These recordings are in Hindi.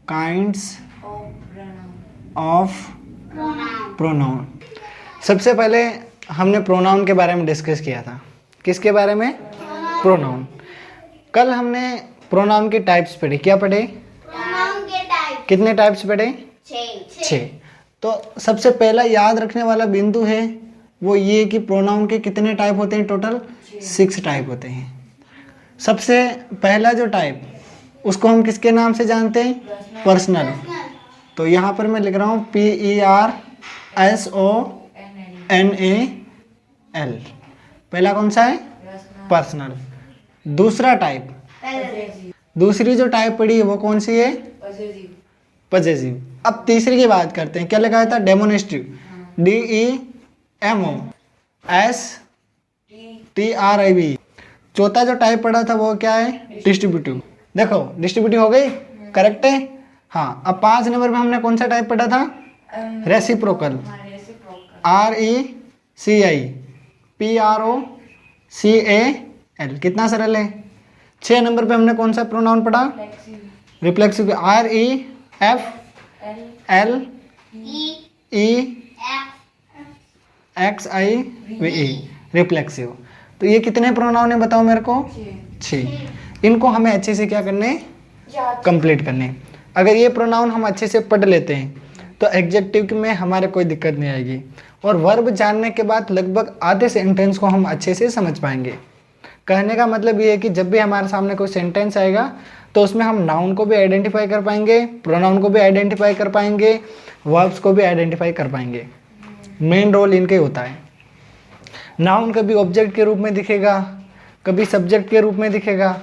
Kinds of pronoun. सबसे पहले हमने प्रोनाउन के बारे में डिस्कस किया था। किसके बारे में? प्रोनाउन। कल हमने प्रोनाउन की टाइप्स पढ़ी। क्या पढ़े? प्रोनाउन के टाइप। कितने टाइप्स पढ़े? 6। तो सबसे पहला याद रखने वाला बिंदु है वो ये कि प्रोनाउन के कितने टाइप होते हैं? टोटल 6 टाइप होते हैं। सबसे पहला जो टाइप उसको हम किसके नाम से जानते हैं? पर्सनल। तो यहाँ पर मैं लिख रहा हूँ PERSONAL। पहला कौन सा है? पर्सनल। दूसरा टाइप, दूसरी जो टाइप पड़ी है वो कौन सी है? पजेसिव। अब तीसरी की बात करते हैं। क्या लिखा था? डेमोनेस्ट्रेटिव। DEMONSTRIV। चौथा जो टाइप पड़ा था वो क्या है? डिस्ट्रीब्यूटिव। देखो डिस्ट्रीब्यूटिव हो गई, करेक्ट है। हाँ, अब 5 नंबर में हमने कौन सा टाइप पढ़ा था? रेसिप्रोकल। RECIPROCAL। कितना सरल है। 6 नंबर पे हमने कौन सा प्रोनाउन पढ़ा? रिफ्लेक्सिव। REFLEXIVE। रिफ्लेक्सिव। तो ये कितने प्रोनाउन है बताओ मेरे को? 6। इनको हमें अच्छे से क्या करने? कंप्लीट करने। अगर ये प्रोनाउन हम अच्छे से पढ़ लेते हैं तो एग्जेक्टिव में हमारे कोई दिक्कत नहीं आएगी, और वर्ब जानने के बाद लगभग आधे सेंटेंस को हम अच्छे से समझ पाएंगे। कहने का मतलब ये है कि जब भी हमारे सामने कोई सेंटेंस आएगा तो उसमें हम नाउन को भी आइडेंटिफाई कर पाएंगे, प्रोनाउन को भी आइडेंटिफाई कर पाएंगे, वर्ब्स को भी आइडेंटिफाई कर पाएंगे। मेन रोल इनके होता है। नाउन कभी ऑब्जेक्ट के रूप में दिखेगा, कभी सब्जेक्ट के रूप में दिखेगा,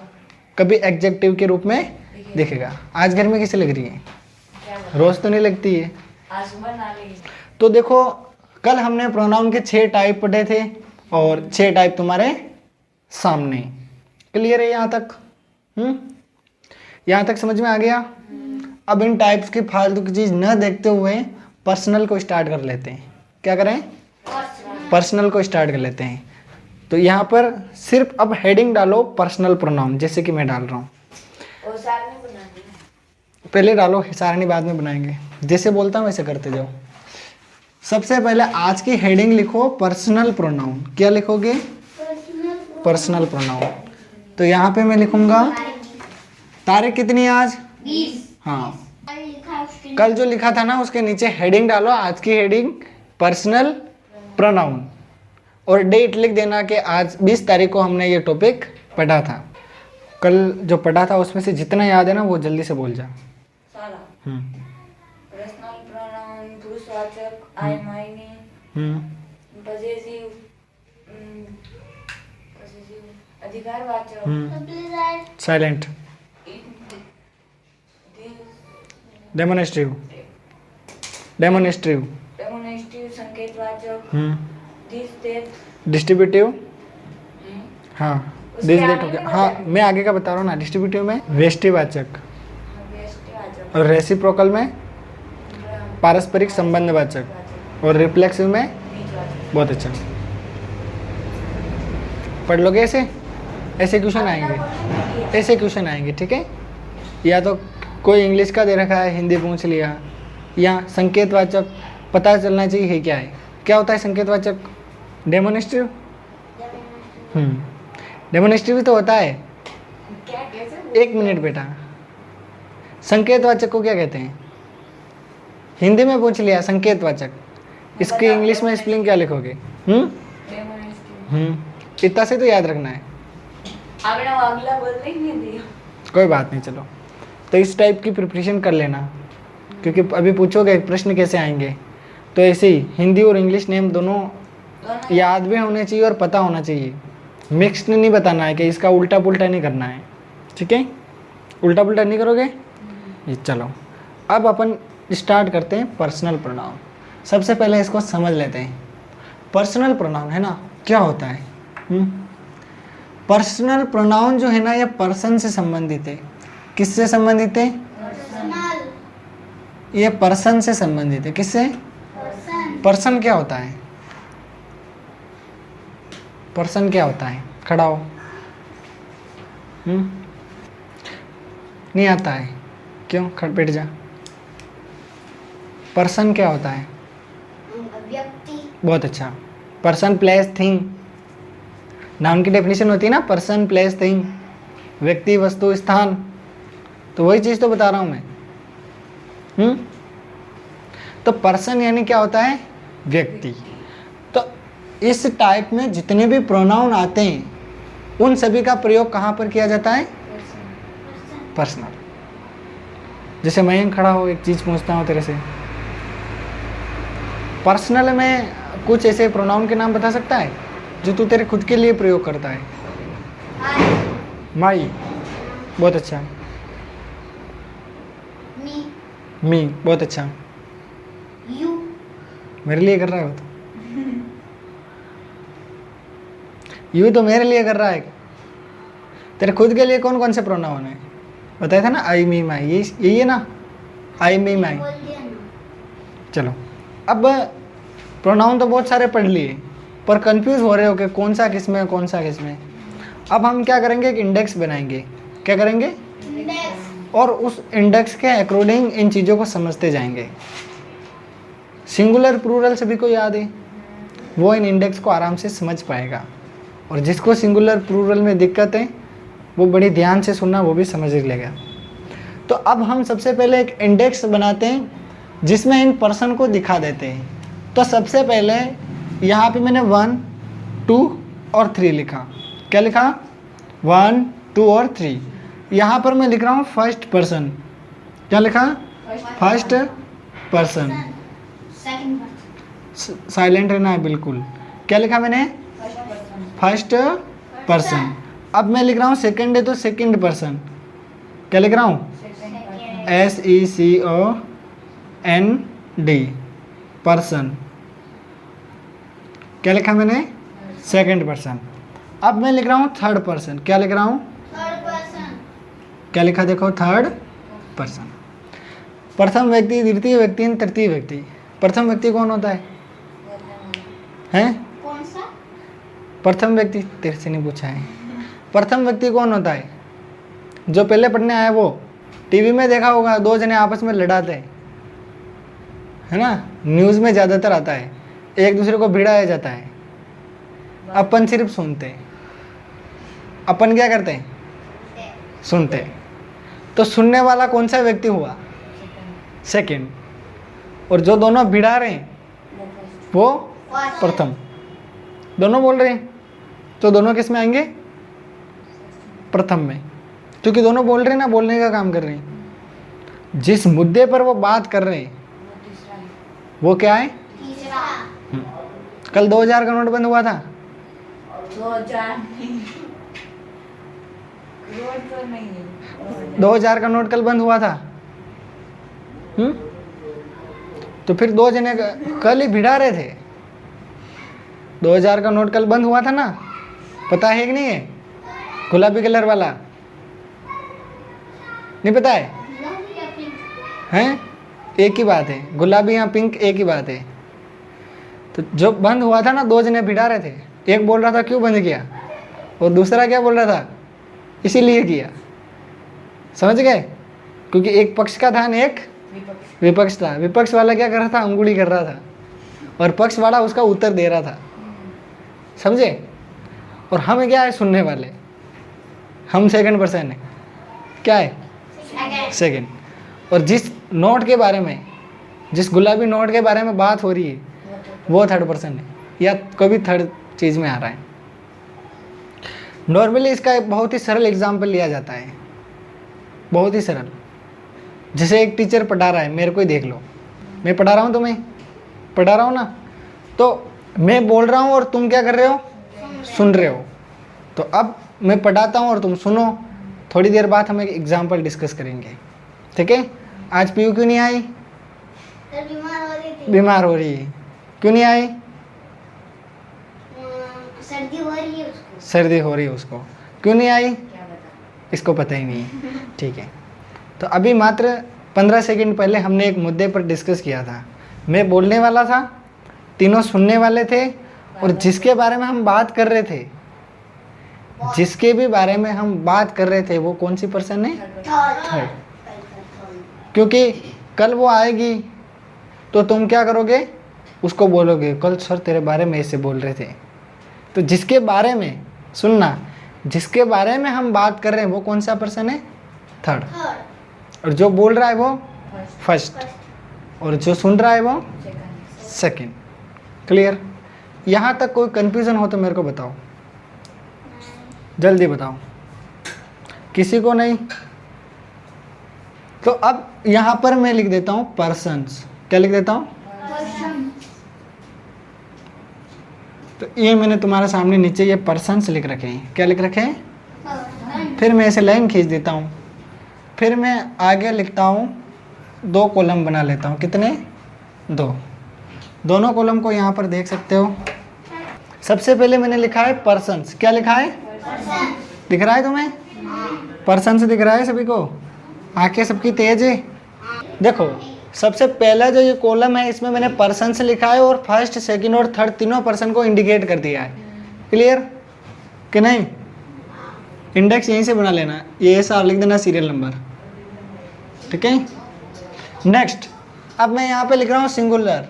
कभी एडजेक्टिव के रूप में दिखेगा। आज गर्मी कैसे लग रही है? रोज तो नहीं लगती है। तो देखो कल हमने प्रोनाउन के 6 टाइप पढ़े थे और 6 टाइप तुम्हारे सामने। क्लियर है यहाँ तक? यहाँ तक समझ में आ गया? अब इन टाइप्स की फालतू की चीज न देखते हुए पर्सनल को स्टार्ट कर लेते हैं। क्या करें? पर्सनल को स्टार्ट कर लेते हैं। तो यहाँ पर सिर्फ अब हेडिंग डालो पर्सनल प्रोनाउन, जैसे कि मैं डाल रहा हूँ। पहले डालो, सारणी बाद में बनाएंगे। जैसे बोलता हूँ वैसे करते जाओ। सबसे पहले आज की हेडिंग लिखो पर्सनल प्रोनाउन। क्या लिखोगे? Personal pronoun. तो यहाँ पे मैं लिखूंगा तारीख कितनी है आज? 20। हाँ, कल जो लिखा था ना उसके नीचे हेडिंग डालो। आज की हेडिंग पर्सनल प्रोनाउन, और डेट लिख देना कि आज 20 तारीख को हमने ये टॉपिक पढ़ा था। कल जो पढ़ा था उसमें से जितना याद है ना वो जल्दी से बोल जा। पर्सनल प्रोनाउन पुरुषवाचक आई मायने, पजेसिव अधिकारवाचक, साइलेंट, डेमोनेस्ट्रेटिव, डेमोनेस्ट्रेटिव संकेतवाचक, दिस दैट, डिस्ट्रीब्यूटिव। हाँ, दिस दैट हो गया। हाँ, मैं आगे का बता रहा हूँ ना। डिस्ट्रीब्यूटिव में व्यष्टिवाचक, और रेसिप्रोकल में पारस्परिक संबंधवाचक, और रिफ्लेक्सिव में बहुत अच्छा। पढ़ लोगे ऐसे? ऐसे क्वेश्चन आएंगे, ऐसे क्वेश्चन आएंगे, ठीक है। या तो कोई इंग्लिश का दे रखा है, हिंदी पूछ लिया, या संकेतवाचक पता चलना चाहिए है क्या है। क्या होता है संकेतवाचक? डेमोनेस्ट्रेटिव। डेमोनेस्ट्रेटिव तो होता है। एक मिनट बेटा, संकेतवाचक को क्या कहते हैं? हिंदी में पूछ लिया संकेतवाचक, इसके इंग्लिश में स्पेलिंग क्या लिखोगे? इतना से तो याद रखना है। अगला बोल देंगे। कोई बात नहीं, चलो। तो इस टाइप की प्रिपरेशन कर लेना, क्योंकि अभी पूछोगे प्रश्न कैसे आएंगे। तो ऐसे ही हिंदी और इंग्लिश नेम दोनों याद भी होने चाहिए और पता होना चाहिए। मिक्स्ड नहीं बताना है कि इसका उल्टा पुल्टा नहीं करना है, ठीक है। उल्टा पुल्टा नहीं करोगे। ये चलो अब अपन स्टार्ट करते हैं पर्सनल प्रोनाउन। सबसे पहले इसको समझ लेते हैं। पर्सनल प्रोनाउन है ना, क्या होता है? पर्सनल प्रोनाउन जो है ना, ये पर्सन से संबंधित है। किससे संबंधित है? ये पर्सन से संबंधित है। किससे? पर्सन क्या होता है? पर्सन क्या होता है? खड़ा हो। नहीं आता है? क्यों खड़पेट जा? पर्सन क्या होता है? व्यक्ति। बहुत अच्छा। पर्सन प्लेस थिंग, नाउन की डेफिनेशन होती है ना, पर्सन प्लेस थिंग, व्यक्ति वस्तु स्थान। तो वही चीज़ तो बता रहा हूँ मैं। तो पर्सन यानी क्या होता है? व्यक्ति। तो इस टाइप में जितने भी प्रोनाउन आते हैं उन सभी का प्रयोग कहाँ पर किया जाता है? पर्सनल। जैसे मैं खड़ा हो, एक चीज़ पूछता हूँ तेरे से, पर्सनल में कुछ ऐसे प्रोनाउन के नाम बता सकता है जो तू तेरे खुद के लिए प्रयोग करता है? माई, बहुत अच्छा। मी, बहुत अच्छा। यू, मेरे लिए कर रहा है वो तो। यू तो मेरे लिए कर रहा है। तेरे खुद के लिए कौन कौन से प्रोनाउन है बताया था ना? आई मी माई, यही है ना? आई मी माई। बोल दिया ना। चलो, अब प्रोनाउन तो बहुत सारे पढ़ लिए, पर कंफ्यूज हो रहे हो कि कौन सा किस में, कौन सा किस में। अब हम क्या करेंगे? एक इंडेक्स बनाएंगे। क्या करेंगे? इंडेक्स। और उस इंडेक्स के अकॉर्डिंग इन चीज़ों को समझते जाएंगे। सिंगुलर प्लूरल सभी को याद है, वो इन इंडेक्स को आराम से समझ पाएगा। और जिसको सिंगुलर प्लूरल में दिक्कत है वो बड़ी ध्यान से सुनना, वो भी समझ लेगा। तो अब हम सबसे पहले एक इंडेक्स बनाते हैं जिसमें इन पर्सन को दिखा देते हैं। तो सबसे पहले यहाँ पे मैंने 1, 2 और 3 लिखा। क्या लिखा? 1, 2 और 3। यहाँ पर मैं लिख रहा हूँ फर्स्ट पर्सन। क्या लिखा? First person. Second person. Silent रहना है बिल्कुल। क्या लिखा मैंने? First person. अब मैं लिख रहा हूँ सेकंड है तो सेकंड पर्सन। क्या लिख रहा हूँ? SECOND, person. क्या लिखा मैंने? Second person. अब मैं लिख रहा हूँ थर्ड पर्सन। क्या लिख रहा हूँ? Third person. क्या लिखा देखो? Third person. प्रथम व्यक्ति, द्वितीय व्यक्ति, तृतीय व्यक्ति। प्रथम व्यक्ति कौन होता है? हैं? कौन सा? प्रथम व्यक्ति तेरे से नहीं पूछा है। प्रथम व्यक्ति कौन होता है? जो पहले पढ़ने आया वो। टीवी में देखा होगा, 2 जने आपस में लड़ाते हैं, है ना? न्यूज़ में ज़्यादातर आता है, एक दूसरे को भिड़ाया जाता है। अपन सिर्फ सुनते हैं। अपन क्या करते हैं? सुनते हैं। तो सुनने वाला कौन सा व्यक्ति हुआ? सेकंड। और जो दोनों भिड़ा रहे हैं वो प्रथम। दोनों बोल रहे हैं तो दोनों किस में आएंगे? प्रथम में, क्योंकि दोनों बोल रहे हैं ना, बोलने का काम कर रहे हैं। जिस मुद्दे पर वो बात कर रहे हैं वो क्या है? तीसरा। कल 2000 का नोट बंद हुआ था। 2000 नहीं, रोड तो नहीं है। 2000 का नोट कल बंद हुआ था। तो फिर 2 जने कल ही भिड़ा रहे थे। 2000 का नोट कल बंद हुआ था ना, पता है कि नहीं है? गुलाबी कलर वाला नहीं पता है? हैं? एक ही बात है, गुलाबी या पिंक एक ही बात है। तो जो बंद हुआ था ना, 2 जने भिड़ा रहे थे। एक बोल रहा था क्यों बंद किया, और दूसरा क्या बोल रहा था? इसीलिए किया। समझ गए? क्योंकि एक पक्ष का था, एक विपक्ष था। विपक्ष वाला क्या कर रहा था? अंगुली कर रहा था, और पक्ष वाला उसका उत्तर दे रहा था। समझे? और हम क्या है? सुनने वाले। हम सेकंड पर्सन है। क्या है? सेकंड। और जिस नोट के बारे में, जिस गुलाबी नोट के बारे में बात हो रही है वो थर्ड पर्सन है, या कभी थर्ड चीज़ में आ रहा है। नॉर्मली इसका एक बहुत ही सरल एग्जाम्पल लिया जाता है, बहुत ही सरल। जैसे एक टीचर पढ़ा रहा है, मेरे को ही देख लो, मैं पढ़ा रहा हूँ, तुम्हें पढ़ा रहा हूँ ना, तो मैं बोल रहा हूँ और तुम क्या कर रहे हो? सुन रहे हो। तो अब मैं पढ़ाता हूँ और तुम सुनो। थोड़ी देर बाद हम एक एग्जाम्पल डिस्कस करेंगे, ठीक है? आज पीयू क्यों नहीं आई? बीमार हो रही थी। बीमार हो रही है। क्यों नहीं आई? सर्दी हो रही है उसको। सर्दी हो रही है उसको। क्यों नहीं आई? क्या बता? इसको पता ही नहीं है। ठीक है, तो अभी मात्र 15 सेकंड पहले हमने एक मुद्दे पर डिस्कस किया था। मैं बोलने वाला था, तीनों सुनने वाले थे, और जिसके बारे में हम बात कर रहे थे, जिसके भी बारे में हम बात कर रहे थे वो कौन सी पर्सन है? थर्ड। क्योंकि कल वो आएगी तो तुम क्या करोगे, उसको बोलोगे कल सर तेरे बारे में ऐसे बोल रहे थे। तो जिसके बारे में, सुनना, जिसके बारे में हम बात कर रहे हैं वो कौन सा पर्सन है, थर्ड, और जो बोल रहा है वो फर्स्ट, और जो सुन रहा है वो सेकंड। क्लियर? यहाँ तक कोई कंफ्यूजन हो तो मेरे को बताओ, जल्दी बताओ। किसी को नहीं? तो अब यहाँ पर मैं लिख देता हूँ पर्सन्स। क्या लिख देता हूँ? तो ये मैंने तुम्हारे सामने नीचे ये पर्सन्स लिख रखे हैं। क्या लिख रखे हैं? फिर मैं ऐसे लाइन खींच देता हूँ, फिर मैं आगे लिखता हूँ, 2 कॉलम बना लेता हूँ। कितने? 2। दोनों कॉलम को यहाँ पर देख सकते हो। सबसे पहले मैंने लिखा है पर्सन्स। क्या लिखा है? दिख रहा है तुम्हें? पर्सन्स दिख रहा है सभी को? आंखें सबकी तेज है? देखो, सबसे पहला जो ये कॉलम है इसमें मैंने पर्सन्स लिखा है और फर्स्ट, सेकंड और थर्ड तीनों पर्सन को इंडिकेट कर दिया है। क्लियर कि नहीं? इंडेक्स यहीं से बना लेना, ये ऐसा लिख देना सीरियल नंबर। ठीक है? नेक्स्ट, अब मैं यहाँ पे लिख रहा हूँ सिंगुलर,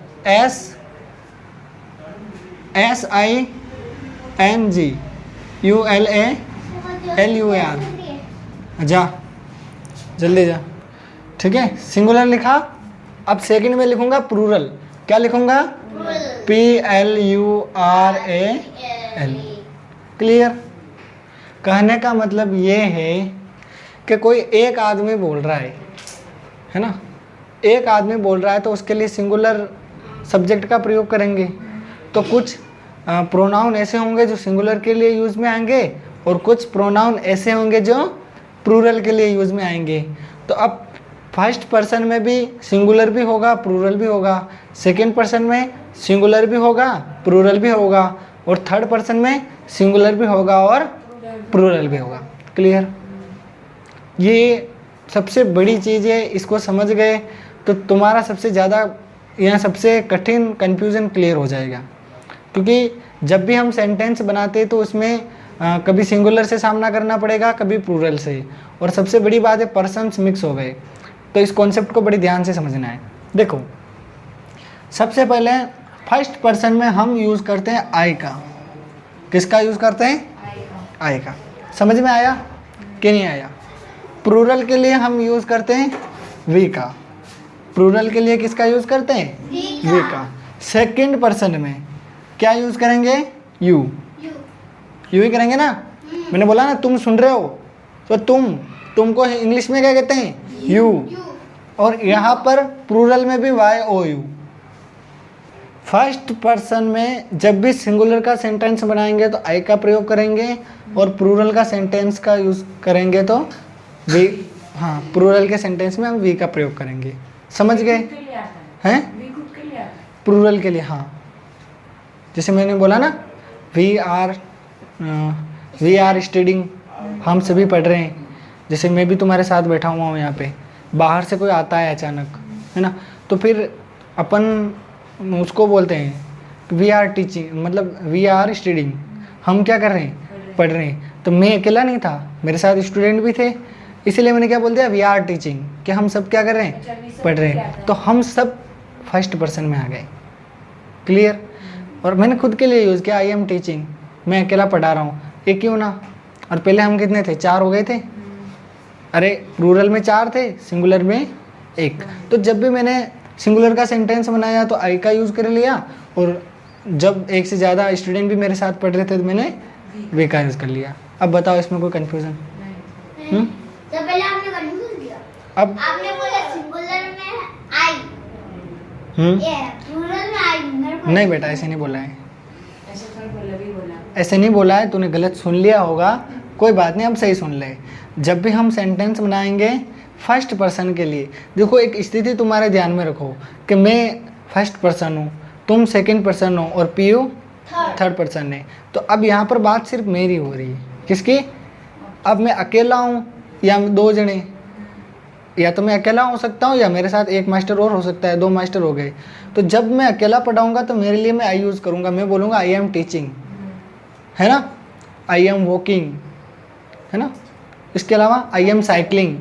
SINGULAR। जा जल्दी जा। ठीक है, सिंगुलर लिखा। अब सेकंड में लिखूंगा प्लूरल। क्या लिखूंगा? PLURAL। क्लियर? कहने का मतलब ये है कि कोई एक आदमी बोल रहा है ना, एक आदमी बोल रहा है तो उसके लिए सिंगुलर सब्जेक्ट का प्रयोग करेंगे। तो कुछ प्रोनाउन ऐसे होंगे जो सिंगुलर के लिए यूज़ में आएंगे और कुछ प्रोनाउन ऐसे होंगे जो प्लूरल के लिए यूज़ में आएंगे। तो अब फर्स्ट पर्सन में भी सिंगुलर भी होगा, प्लूरल भी होगा, सेकंड पर्सन में सिंगुलर भी होगा, प्लूरल भी होगा, और थर्ड पर्सन में सिंगुलर भी होगा और प्लूरल भी होगा। क्लियर? ये सबसे बड़ी चीज़ है, इसको समझ गए तो तुम्हारा सबसे ज़्यादा यहाँ सबसे कठिन कन्फ्यूज़न क्लियर हो जाएगा। क्योंकि जब भी हम सेंटेंस बनाते हैं तो उसमें कभी सिंगुलर से सामना करना पड़ेगा, कभी प्लूरल से, और सबसे बड़ी बात है पर्सन्स मिक्स हो गए। तो इस कॉन्सेप्ट को बड़ी ध्यान से समझना है। देखो, सबसे पहले फर्स्ट पर्सन में हम यूज़ करते हैं आई का। किसका यूज़ करते हैं? आई का। समझ में आया कि नहीं आया? प्लूरल के लिए हम यूज़ करते हैं वी का। प्लूरल के लिए किसका यूज़ करते हैं? वी का। सेकंड पर्सन में क्या यूज़ करेंगे? यू ही करेंगे ना। मैंने बोला ना, तुम सुन रहे हो तो तुमको इंग्लिश में क्या कहते हैं? यू। और यहाँ पर प्लूरल में भी YOU। फर्स्ट पर्सन में जब भी सिंगुलर का सेंटेंस बनाएंगे तो आई का प्रयोग करेंगे, और प्लूरल का सेंटेंस का यूज़ करेंगे तो वी। हाँ, प्लूरल के सेंटेंस में हम वी का प्रयोग करेंगे। समझ गए? हैं? प्लूरल के लिए हाँ, जैसे मैंने बोला ना, वी आर स्टडिंग, हम सभी पढ़ रहे हैं। जैसे मैं भी तुम्हारे साथ बैठा हुआ हूँ यहाँ पे, बाहर से कोई आता है अचानक, है ना, तो फिर अपन उसको बोलते हैं वी आर टीचिंग, मतलब वी आर स्टडिंग। हम क्या कर रहे हैं? पढ़ रहे हैं। तो मैं अकेला नहीं था, मेरे साथ स्टूडेंट भी थे, इसलिए मैंने क्या बोल दिया? वी आर टीचिंग, कि हम सब क्या कर रहे हैं? पढ़ रहे हैं। तो हम सब फर्स्ट पर्सन में आ गए। क्लियर? और मैंने खुद के लिए यूज़ किया आई एम टीचिंग, मैं अकेला पढ़ा रहा हूँ। ये क्यों ना? और पहले हम कितने थे? 4 हो गए थे। अरे प्लूरल में 4 थे, सिंगुलर में 1। तो जब भी मैंने सिंगुलर का सेंटेंस बनाया तो आई का यूज़ कर लिया, और जब एक से ज़्यादा स्टूडेंट भी मेरे साथ पढ़ रहे थे तो मैंने वे का यूज़ कर लिया। अब बताओ इसमें कोई कन्फ्यूज़न? तो पहले आपने कंफ्यूज दिया। अब आपने बोला सिंगुलर में आई, ये प्लूरल में आई। नहीं बेटा, ऐसे नहीं बोला है, ऐसे थोड़ा बोला भी बोला। ऐसे नहीं बोला है, तूने गलत सुन लिया होगा। कोई बात नहीं, अब सही सुन ले। जब भी हम सेंटेंस बनाएंगे फर्स्ट पर्सन के लिए, देखो एक स्थिति तुम्हारे ध्यान में रखो कि मैं फर्स्ट पर्सन हूँ, तुम सेकंड पर्सन हो और पीयू थर्ड पर्सन है। तो अब यहाँ पर बात सिर्फ मेरी हो रही है। किसकी? अब मैं अकेला हूँ या 2 जने, या तो मैं अकेला हो सकता हूँ या मेरे साथ एक मास्टर और हो सकता है, 2 मास्टर हो गए। तो जब मैं अकेला पढ़ाऊँगा तो मेरे लिए मैं आई यूज़ करूँगा। मैं बोलूँगा आई एम टीचिंग, है ना, आई एम वॉकिंग, है ना। इसके अलावा I am cycling,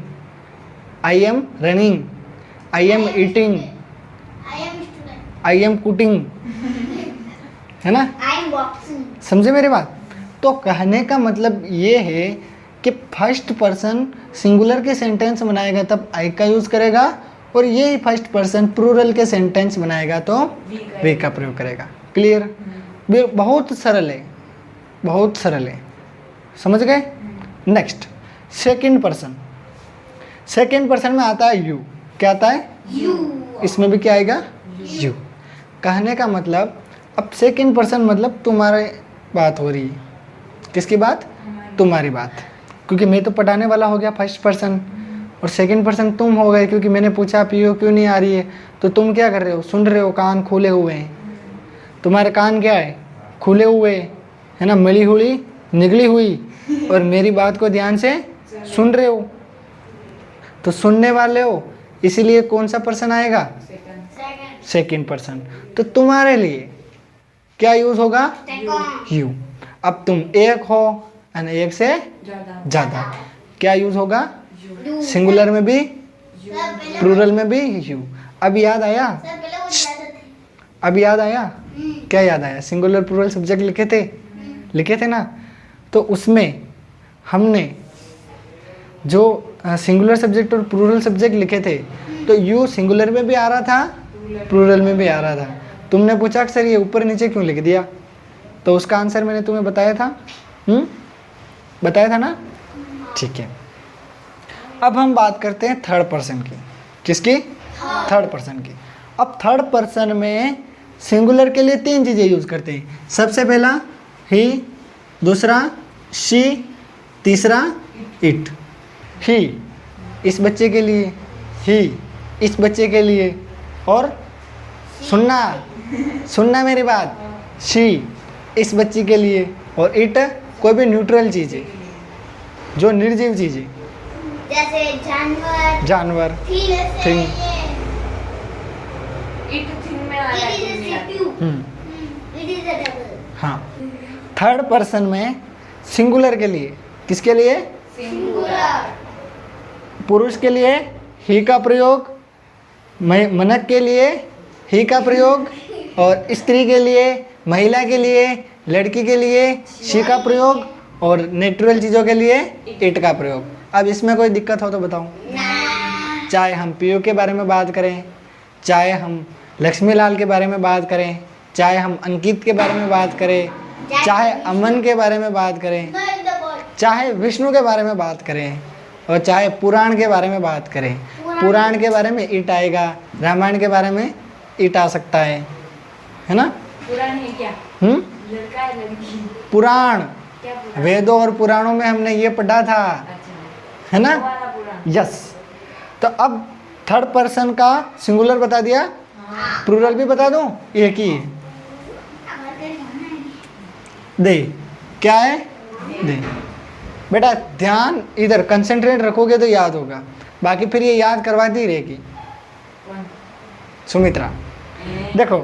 I am running, I am eating, I am student. I am cooking, है ना? I am boxing. समझे मेरी बात? तो कहने का मतलब ये है कि फर्स्ट पर्सन सिंगुलर के सेंटेंस बनाएगा तब आई का यूज़ करेगा, और यही फर्स्ट पर्सन प्लूरल के सेंटेंस बनाएगा तो वे का प्रयोग करेगा। क्लियर? बहुत सरल है, बहुत सरल है, समझ गए? Next second person. Second person में आता है यू। क्या आता है? You. इसमें भी क्या आएगा? यू। कहने का मतलब अब सेकंड पर्सन मतलब तुम्हारी बात हो रही है। किसकी बात? तुम्हारी बात, क्योंकि मैं तो पढ़ाने वाला हो गया फर्स्ट पर्सन, और सेकंड पर्सन तुम हो गए क्योंकि मैंने पूछा पीओ क्यों नहीं आ रही है, तो तुम क्या कर रहे हो? सुन रहे हो, कान खोले हुए हैं। तुम्हारे कान क्या है? खुले हुए, है ना, मिली हुई निकली हुई, और मेरी बात को ध्यान से सुन रहे हो, तो सुनने वाले हो, इसीलिए कौन सा पर्सन आएगा? Second. Second person. तो तुम्हारे लिए क्या यूज होगा? Second. यू। अब तुम एक हो और एक से ज़्यादा ज़्यादा, क्या यूज होगा? You. सिंगुलर में भी, सर पहले प्लूरल में भी यू। अब याद आया? सर पहले वो ज्यादा थे. अब याद आया? क्या याद आया? सिंगुलर प्लूरल सब्जेक्ट लिखे थे ना, तो उसमें हमने जो सिंगुलर सब्जेक्ट और प्लूरल सब्जेक्ट लिखे थे, तो यू सिंगुलर में भी आ रहा था, प्लूरल में भी आ रहा था। तुमने पूछा कि सर ये ऊपर नीचे क्यों लिख दिया, तो उसका आंसर मैंने तुम्हें बताया था। बताया था ना? ठीक है। अब हम बात करते हैं थर्ड पर्सन की। किसकी? थर्ड पर्सन की। अब थर्ड पर्सन में सिंगुलर के लिए 3 चीज़ें यूज़ करते हैं। सबसे पहला ही, दूसरा शी, तीसरा इट। ही इस बच्चे के लिए, ही इस बच्चे के लिए, और सुनना मेरी बात, शी इस बच्ची के लिए, और इट कोई भी न्यूट्रल चीज़ है, जो निर्जीव चीज़ है, जैसे जानवर. जानवर, Thing. Thing. इट थिंग में आ रहा It is a है। CPU. Hmm, It is a double. हाँ। थर्ड पर्सन में सिंगुलर के लिए, किसके लिए? Singular. पुरुष के लिए ही का प्रयोग, मनक के लिए ही का प्रयोग, और स्त्री के लिए, महिला के लिए, लड़की के लिए शी का प्रयोग, और नेचुरल चीज़ों के लिए इट का प्रयोग। अब इसमें कोई दिक्कत हो तो बताओ। Nah. चाहे हम पीओ के बारे में बात करें, चाहे हम लक्ष्मीलाल के बारे में बात करें, चाहे हम अंकित के बारे में बात करें, चाहे अमन के बारे में बात करें, No in the board. चाहे विष्णु के बारे में बात करें, और चाहे पुराण के बारे में बात करें। पुराण के बारे में ईट आएगा, रामायण के बारे में ईट आ सकता है ना? पुराण है क्या? लड़का है लड़की? पुराण, क्या पुराण? वेदों और पुराणों में हमने ये पढ़ा था, अच्छा, है ना? हमारा पुराण। यस। तो अब थर्ड पर्सन का सिंगुलर बता दिया, प्लूरल भी बता दूं? एक ही है। दे, क्या है? दे। बेटा ध्यान इधर कंसंट्रेट रखोगे तो याद होगा, बाकी फिर ये याद करवाती रहेगी। कौन? सुमित्रा, देखो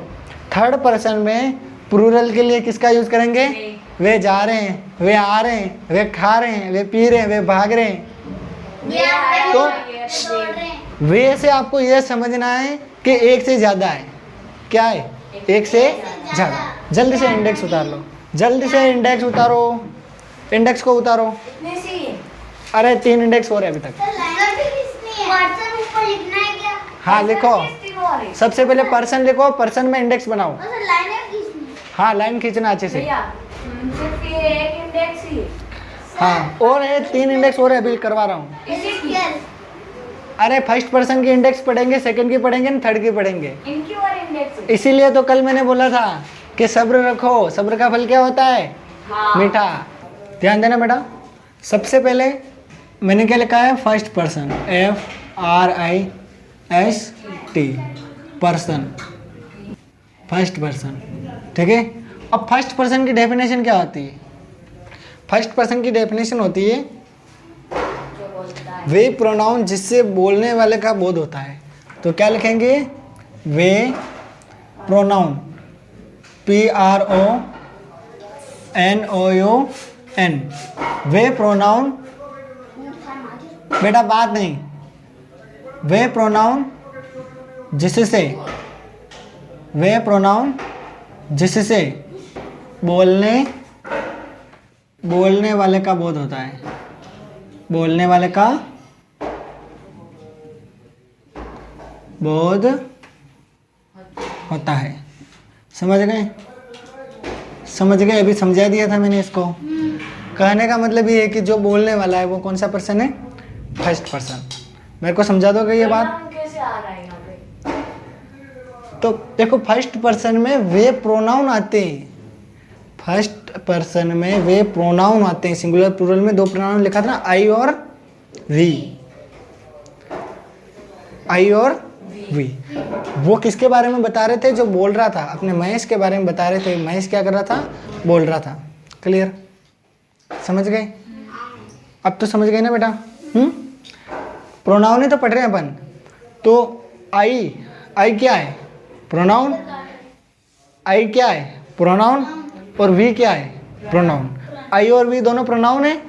थर्ड पर्सन में प्लूरल के लिए किसका यूज करेंगे? वे जा रहे हैं, वे आ रहे हैं, वे खा रहे हैं, वे पी रहे हैं, वे भाग रहे हैं। तो वे से आपको यह समझना है कि एक से ज़्यादा है। क्या है? एक से ज़्यादा। जल्दी से इंडेक्स उतार लो, जल्दी से इंडेक्स उतारो, इंडेक्स को उतारो। कितने से ये? अरे 3 इंडेक्स हो रहे अभी तक। पर्सन ऊपर लिखना है क्या? हाँ लिखो, कितनी और है? सबसे पहले पर्सन लिखो, पर्सन में इंडेक्स बनाओ। और सर लाइनें खींचनी है. हाँ लाइन खींचना अच्छे से। भैया सिर्फ ये एक इंडेक्स ही है। हाँ और है 3 इंडेक्स और है, अभी करवा रहा हूँ। इसी की? अरे फर्स्ट पर्सन की इंडेक्स पढ़ेंगे, सेकंड की पढ़ेंगे ना थर्ड की पढ़ेंगे। इनकी और इंडेक्स है। इसीलिए तो कल मैंने बोला था कि सब्र रखो, सब्र का फल क्या होता है? हाँ। मीठा। ध्यान देना बेटा। सबसे पहले मैंने क्या लिखा है? First person, FRIST, person, first person. ठीक है। अब फर्स्ट पर्सन की डेफिनेशन क्या होती है? फर्स्ट पर्सन की डेफिनेशन होती है वे प्रोनाउन जिससे बोलने वाले का बोध होता है। तो क्या लिखेंगे? वे प्रोनाउन, PRONOUN, वे प्रोनाउन। बेटा बात नहीं, वे प्रोनाउन जिससे, वे प्रोनाउन जिससे बोलने वाले का बोध होता है, बोलने वाले का बोध होता है। समझ गए? समझ गए? अभी समझा दिया था मैंने इसको। कहने का मतलब ये है कि जो बोलने वाला है वो कौन सा पर्सन है? First person. मेरे को समझा दोगे ये बात? Pronoun कैसे आ रहा है यहाँ पे? तो देखो फर्स्ट पर्सन में वे प्रोनाउन आते हैं, फर्स्ट पर्सन में वे प्रोनाउन आते हैं। सिंगुलर प्लूरल में दो प्रोनाउन लिखा था ना, आई और वी, आई और वी। वो किसके बारे में बता रहे थे? जो बोल रहा था, अपने महेश के बारे में बता रहे थे। महेश क्या कर रहा था? बोल रहा था। क्लियर? समझ गए? अब तो समझ गए ना बेटा? प्रोनाउन ही तो पढ़ रहे हैं अपन। तो आई क्या है? प्रोनाउन। आई क्या है? प्रोनाउन। और वी क्या है? प्रोनाउन। आई और वी दोनों प्रोनाउन है।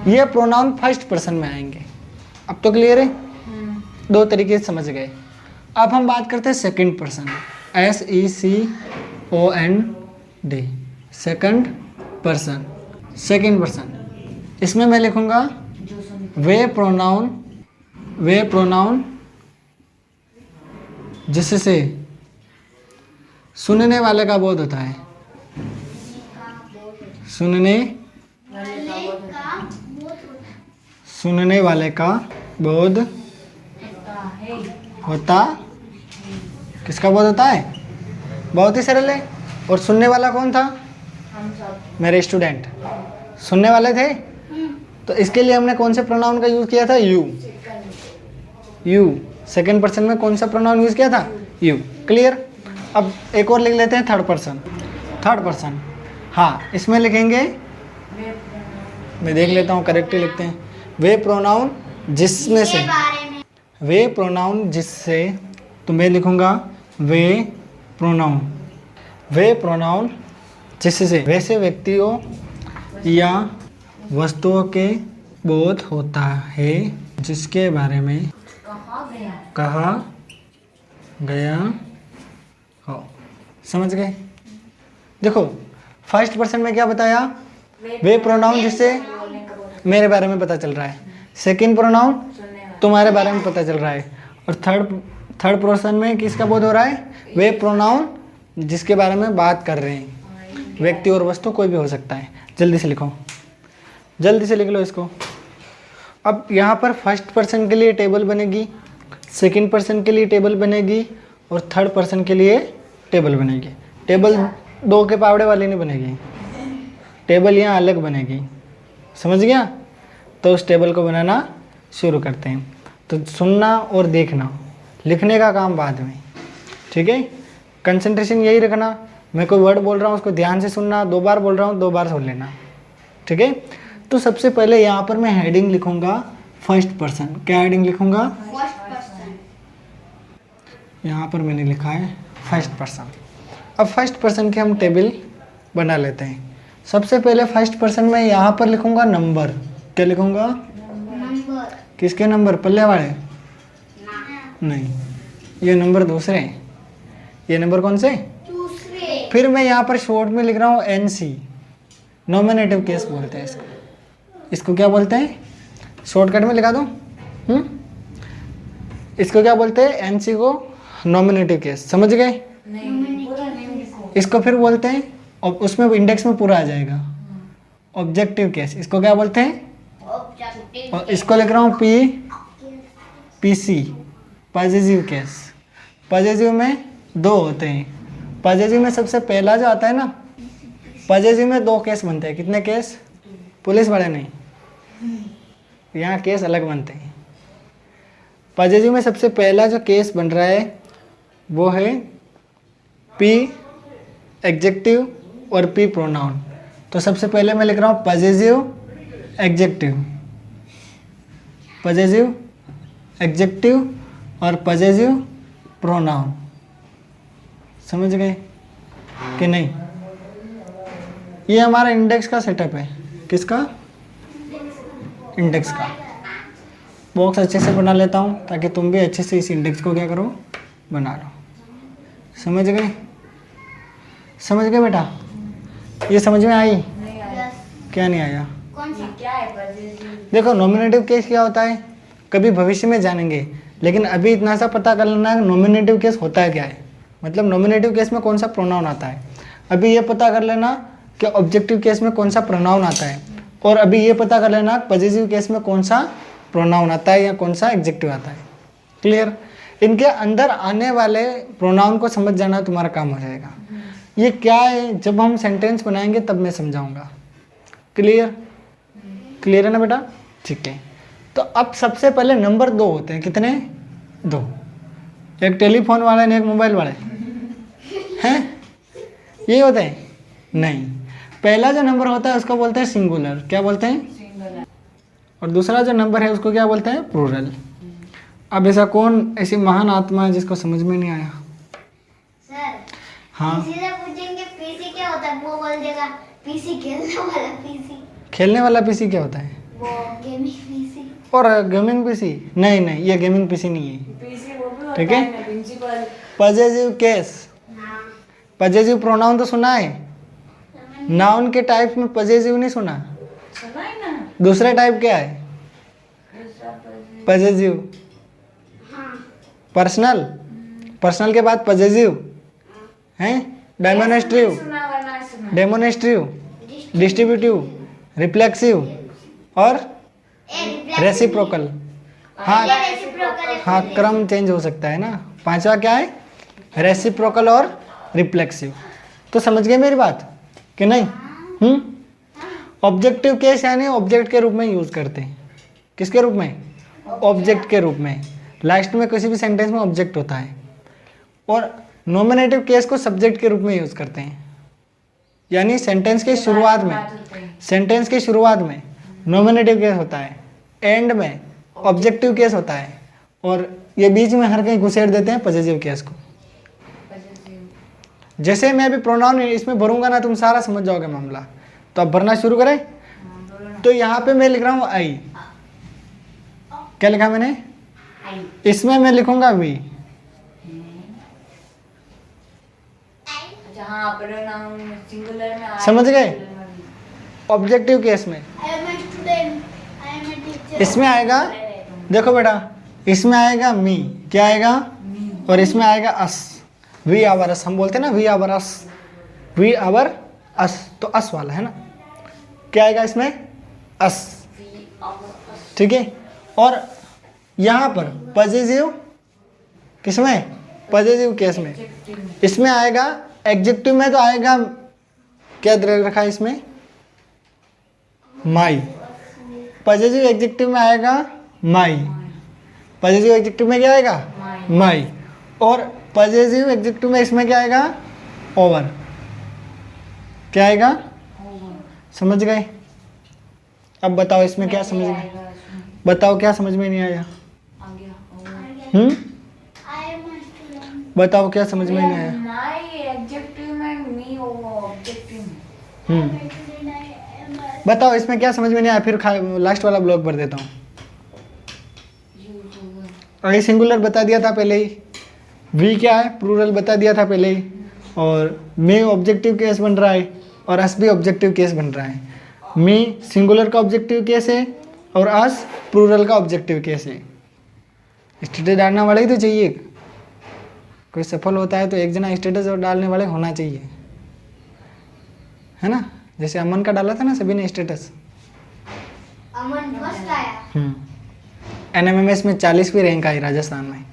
ये प्रोनाउन फर्स्ट पर्सन में आएंगे। अब तो क्लियर है? दो तरीके से समझ गए। अब हम बात करते हैं second person, SECOND, second person. Second person, इसमें मैं लिखूंगा वे प्रोनाउन जिससे सुनने वाले का बोध होता है, सुनने वाले का बोध होता। किसका बोध होता है? बहुत ही सरल है। और सुनने वाला कौन था? मेरे स्टूडेंट सुनने वाले थे। तो इसके लिए हमने कौन से प्रोनाउन का यूज किया था? यू। सेकंड पर्सन में कौन सा प्रोनाउन यूज किया था? यू। क्लियर? अब एक और लिख लेते हैं थर्ड पर्सन। हाँ, इसमें लिखेंगे, मैं देख लेता हूँ करेक्टली लिखते हैं। वे प्रोनाउन जिसमें से, वे प्रोनाउन जिससे, तो मैं लिखूंगा वे प्रोनाउन जिससे वैसे व्यक्तियों या वस्तुओं के बोध होता है जिसके बारे में कहा गया हो। समझ गए? देखो फर्स्ट पर्सन में क्या बताया? वे प्रोनाउन जिससे मेरे बारे में पता चल रहा है। सेकंड प्रोनाउन तुम्हारे बारे में पता चल रहा है। और थर्ड पर्सन में किसका बोध हो रहा है? वे प्रोनाउन जिसके बारे में बात कर रहे हैं। व्यक्ति और वस्तु कोई भी हो सकता है। जल्दी से लिखो, जल्दी से लिख लो इसको। अब यहाँ पर फर्स्ट पर्सन के लिए टेबल बनेगी, सेकंड पर्सन के लिए टेबल बनेगी और थर्ड पर्सन के लिए टेबल बनेगी। टेबल दो के पावड़े वाली नहीं बनेगी, टेबल यहाँ अलग बनेगी। समझ गया? तो उस टेबल को बनाना शुरू करते हैं। तो सुनना और देखना, लिखने का काम बाद में। ठीक है? कंसंट्रेशन यही रखना। मैं कोई वर्ड बोल रहा हूँ उसको ध्यान से सुनना, 2 बार बोल रहा हूँ 2 बार सुन लेना। ठीक है? तो सबसे पहले यहाँ पर मैं हेडिंग लिखूंगा फर्स्ट पर्सन। क्या हेडिंग लिखूंगा? यहाँ पर मैंने लिखा है फर्स्ट पर्सन। अब फर्स्ट पर्सन की हम टेबल बना लेते हैं। सबसे पहले फर्स्ट पर्सन में यहाँ पर लिखूंगा नंबर। क्या लिखूंगा? नंबर। किसके नंबर? पल्ले वाले? नहीं, ये नंबर दूसरे हैं। ये नंबर कौन से? दूसरे। फिर मैं यहाँ पर शॉर्ट में लिख रहा हूँ NC, नॉमिनेटिव केस बोलते हैं इसको। इसको क्या बोलते हैं? शॉर्टकट में लिखा दूँ? इसको क्या बोलते हैं? NC को नॉमिनेटिव केस। समझ गए? इसको फिर बोलते हैं, और उसमें इंडेक्स में पूरा आ जाएगा, ऑब्जेक्टिव केस। इसको क्या बोलते हैं? और इसको लिख रहा हूँ PC, पॉजिटिव केस। पॉजिटिव में 2 होते हैं। पॉजिटिव में सबसे पहला जो आता है ना, पॉजिटिव में 2 केस बनते हैं। कितने केस? पुलिस वाले नहीं, यहाँ केस अलग बनते हैं। पॉजिटिव में सबसे पहला जो केस बन रहा है वो है P एडजेक्टिव और P प्रोनाउन। तो सबसे पहले मैं लिख रहा हूँ पॉजिटिव एडजेक्टिव और पॉजिटिव प्रोनाउन। समझ गए कि नहीं? ये हमारा इंडेक्स का सेटअप है। किसका? इंडेक्स का। बॉक्स अच्छे से बना लेता हूँ ताकि तुम भी अच्छे से इस इंडेक्स को क्या करो? बना लो। समझ गए? समझ गए बेटा? ये समझ में आई? नहीं आया। क्या नहीं आया? कौन सा? ये क्या है पजेसिव? देखो नॉमिनेटिव केस क्या होता है कभी भविष्य में जानेंगे, लेकिन अभी इतना सा पता कर लेना है नॉमिनेटिव केस होता है क्या है, मतलब नॉमिनेटिव केस में कौन सा प्रोनाउन आता है। अभी ये पता कर लेना कि ऑब्जेक्टिव केस में कौन सा प्रोनाउन आता है, और अभी ये पता कर लेना पॉजिटिव केस में कौन सा प्रोनाउन आता है या कौन सा एग्जेक्टिव आता है। क्लियर? इनके अंदर आने वाले प्रोनाउन को समझ जाना तुम्हारा काम हो जाएगा। ये क्या है जब हम सेंटेंस बनाएंगे तब मैं समझाऊंगा। क्लियर? क्लियर है ना बेटा? ठीक है। तो अब सबसे पहले नंबर 2 होते हैं। कितने? 2। एक टेलीफोन वाला है एक मोबाइल वाला है, ये होते हैं? नहीं। पहला जो नंबर होता है उसको बोलते हैं सिंगुलर। क्या बोलते हैं? सिंगल। और दूसरा जो नंबर है उसको क्या बोलते हैं? प्लूरल। अब ऐसा कौन ऐसी महान आत्मा है जिसको समझ में नहीं आया? सर, हाँ, किसी से पूछेंगे पीसी क्या होता है, वो बोल देगा पीसी खेलने वाला पीसी। खेलने वाला पीसी क्या होता है? वो गेमिंग पीसी। और गेमिंग पीसी? नहीं नहीं, ये गेमिंग पीसी नहीं है। पीसी वो भी होता ठीक है? है ना प्रिंसिपल। पॉजिटिव केस, हाँ, पॉजिटिव प्रोनाउन तो सुना है, नाउन के टाइप में पॉजिटिव नहीं सुना। सुना है ना? दूसरा टाइप क्या है? दूसरा पजेसिव। पॉजिटिव। हाँ, पर्सनल, पर्सनल के बाद पॉजिटिव हैं, डेमोनेस्ट्रिव, सुना वरना सुना। डेमोनेस्ट्रिव, डिस्ट्रीब्यूटिव, रिफ्लेक्सिव और रेसिप्रोकल। हाँ हाँ, क्रम चेंज हो सकता है ना। 5वां क्या है? रेसिप्रोकल और रिफ्लेक्सिव। तो समझ गए मेरी बात कि नहीं? ऑब्जेक्टिव केस यानी ऑब्जेक्ट के रूप में यूज करते हैं। किसके रूप में? ऑब्जेक्ट के रूप में। लास्ट में किसी भी सेंटेंस में ऑब्जेक्ट होता है। और नॉमिनेटिव केस को सब्जेक्ट के रूप में यूज करते हैं, यानी सेंटेंस के शुरुआत में, सेंटेंस की शुरुआत में नॉमिनेटिव केस होता है, एंड में ऑब्जेक्टिव केस होता है, और ये बीच में हर कहीं घुसेड़ देते हैं पॉजिटिव केस को। पजेसिव। जैसे मैं अभी प्रोनाउन इसमें भरूंगा ना तुम सारा समझ जाओगे मामला। तो अब भरना शुरू करें। तो यहाँ पे मैं लिख रहा हूँ आई। क्या लिखा मैंने? आई। इसमें मैं लिखूंगा वी। जहाँ प्रोनाउन सिंगुलर में आई, समझ गए? प्लूरल में भी। ऑब्जेक्टिव केस में I am a student, I am a teacher. इसमें आएगा, देखो बेटा, इसमें आएगा मी। क्या आएगा? और इसमें आएगा अस। वी आवर अस, हम बोलते हैं ना we our us, we our us, तो अस वाला है ना। क्या आएगा इसमें? अस। ठीक है। और यहाँ पर पॉजिटिव, किसमें? पॉजिटिव केस में। इसमें आएगा एडजेक्टिव में तो आएगा, क्या रखा है इसमें? माई। पॉजिटिव एडजेक्टिव में आएगा माई। पॉजिटिव एडजेक्टिव में क्या आएगा? माई। और पॉजिटिव एडजेक्टिव में इसमें क्या आएगा? ओवर। क्या आएगा? समझ गए? अब बताओ इसमें क्या समझ में, बताओ क्या समझ में नहीं आया? आ गया। I am a student. बताओ क्या समझ में नहीं आया? माई एडजेक्टिव में, मी ऑब्जेक्टिव में। बताओ इसमें क्या समझ में नहीं आया, फिर लास्ट वाला ब्लॉक भर देता हूँ। अभी सिंगुलर बता दिया था पहले ही, वी क्या है? प्लूरल बता दिया था पहले ही, और मे ऑब्जेक्टिव केस बन रहा है और अस भी ऑब्जेक्टिव केस बन रहा है। मे सिंगुलर का ऑब्जेक्टिव केस है और अस प्लूरल का ऑब्जेक्टिव केस है। स्टेटस डालने वाले ही तो चाहिए। कोई सफल होता है तो एक जना स्टेटस और डालने वाले होना चाहिए, है ना। जैसे अमन का डाला था ना सभी ने स्टेटस। अमन फर्स्ट आया। NMMS में 40वीं रैंक आई राजस्थान में।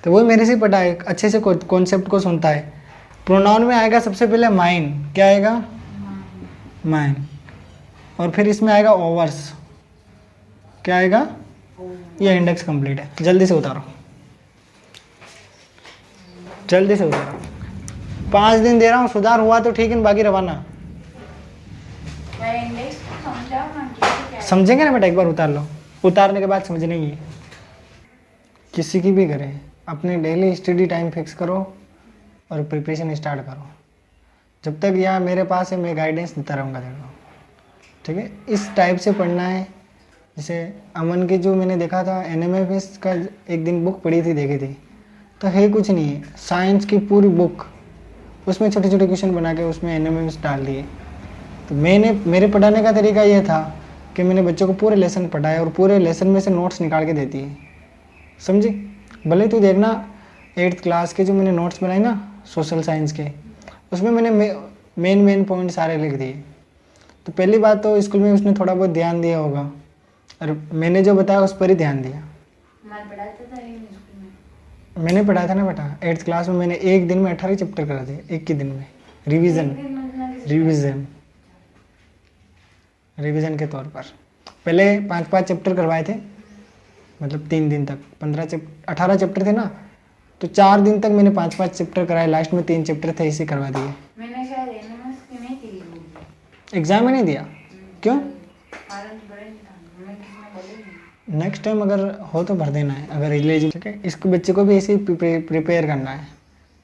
तो वो मेरे से पढ़ा है, अच्छे से कॉन्सेप्ट को सुनता है। प्रोनाउन में आएगा सबसे पहले माइन। क्या आएगा? माइन। और फिर इसमें आएगा ओवर्स। क्या आएगा? ये इंडेक्स कंप्लीट है। जल्दी से उतारो, जल्दी से उतारो। 5 दिन दे रहा हूँ, सुधार हुआ तो ठीक है, बाकी रवाना। इंडेक्स को समझाओ ना, कैसे क्या है? समझेंगे ना बेटा, एक बार उतार लो। उतारने के बाद समझने की, किसी की भी करें, अपने डेली स्टडी टाइम फिक्स करो और प्रिपरेशन स्टार्ट करो। जब तक यहाँ मेरे पास है मैं गाइडेंस देता रहूँगा देखो, ठीक है। इस टाइप से पढ़ना है। जैसे अमन की जो मैंने देखा था NMFS का, एक दिन बुक पढ़ी थी, देखी थी, तो है कुछ नहीं है, साइंस की पूरी बुक उसमें छोटे छोटे क्वेश्चन बना के उसमें एनिमेट्स डाल दिए। तो मेरे पढ़ाने का तरीका ये था कि मैंने बच्चों को पूरे लेसन पढ़ाया और पूरे लेसन में से नोट्स निकाल के देती है, समझी। भले तू देखना 8th क्लास के जो मैंने नोट्स बनाए ना सोशल साइंस के, उसमें मैंने मेन पॉइंट सारे लिख दिए। तो पहली बात तो स्कूल में उसने थोड़ा बहुत ध्यान दिया होगा और मैंने जो बताया उस पर ही ध्यान दिया। मैंने पढ़ाया था ना बेटा 8th क्लास में, मैंने एक दिन में 18 चैप्टर करा थे, एक ही दिन में। रिवीजन के तौर पर पहले 5-5 चैप्टर करवाए थे, मतलब 3 दिन तक 18 चैप्टर थे ना, तो 4 दिन तक मैंने 5-5 चैप्टर कराए, लास्ट में 3 चैप्टर थे इसे करवा दिए। मैंने शायद एनिमेट्स की नहीं दी, एग्जाम में नहीं दिया, क्यों? कारण तो बड़े नहीं, मैं किसी ने बोले नहीं। नेक्स्ट टाइम अगर हो तो भर देना है, अगर एलिजिबल, ठीक है। इसको बच्चे को भी ऐसे ही प्रिपेयर करना है,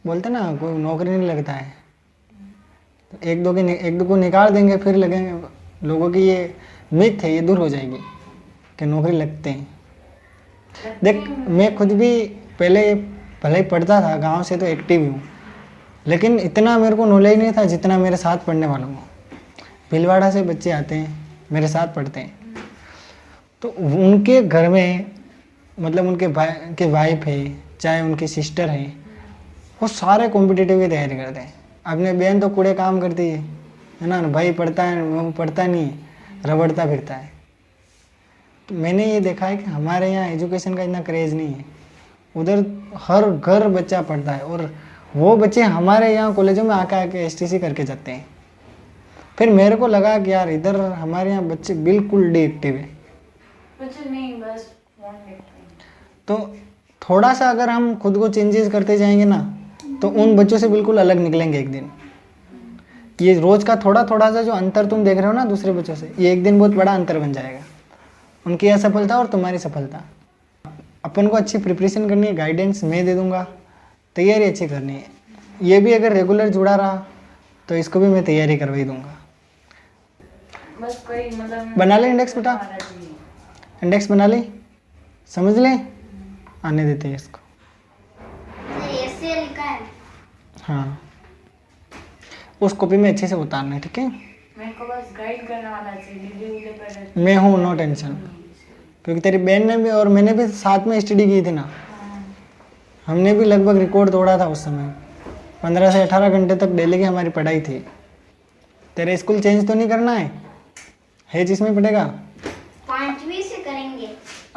बोलते ना कोई नौकरी नहीं लगता है, तो एक दो को निकाल देंगे, फिर लगेंगे लोगों की ये मिथ है, ये दूर हो जाएगी कि नौकरी लगते हैं। देख मैं खुद भी पहले भले ही पढ़ता था, गांव से तो एक्टिव हूँ, लेकिन इतना मेरे को नॉलेज नहीं था जितना मेरे साथ पढ़ने वालों को। भीलवाड़ा से बच्चे आते हैं मेरे साथ पढ़ते हैं, तो उनके घर में मतलब उनके भाई के वाइफ है, चाहे उनकी सिस्टर है, वो सारे कॉम्पिटिटिव की तैयारी करते हैं। अपने बहन तो कूड़े काम करती है ना, भाई पढ़ता है, वो पढ़ता नहीं है, रबड़ता फिरता है। तो मैंने ये देखा है कि हमारे यहाँ एजुकेशन का इतना क्रेज़ नहीं है, उधर हर घर बच्चा पढ़ता है, और वो बच्चे हमारे यहाँ कॉलेजों में आके STC करके जाते हैं। फिर मेरे को लगा कि यार इधर हमारे यहाँ बच्चे बिल्कुल डिएक्टिव है, कुछ नहीं, बस फोन देखते हैं। तो थोड़ा सा अगर हम खुद को चेंजेस करते जाएंगे ना, तो उन बच्चों से बिल्कुल अलग निकलेंगे एक दिन। ये रोज़ का थोड़ा थोड़ा सा जो अंतर तुम देख रहे हो ना दूसरे बच्चों से, ये एक दिन बहुत बड़ा अंतर बन जाएगा। उनकी असफलता और तुम्हारी सफलता। अपन को अच्छी प्रिपरेशन करनी है, गाइडेंस मैं दे दूंगा, तैयारी अच्छी करनी है। ये भी अगर रेगुलर जुड़ा रहा तो इसको भी मैं तैयारी करवा दूंगा। बस कोई मतलब बना ले इंडेक्स बेटा, इंडेक्स बना ले, समझ ले, आने देते हैं इसको। ऐसे लिखा है। हाँ, उस कॉपी में अच्छे से उतारना है, ठीक है। मेरे को बस गाइड करने वाला चाहिए, मैं हूँ, नो टेंशन, क्योंकि तेरी बहन ने भी और मैंने भी साथ में स्टडी की थी ना, हमने भी लगभग रिकॉर्ड तोड़ा था उस समय। 15 से 18 घंटे तक डेली की हमारी पढ़ाई थी। तेरे स्कूल चेंज तो नहीं करना है जिसमें पढ़ेगा 5वीं से करेंगे।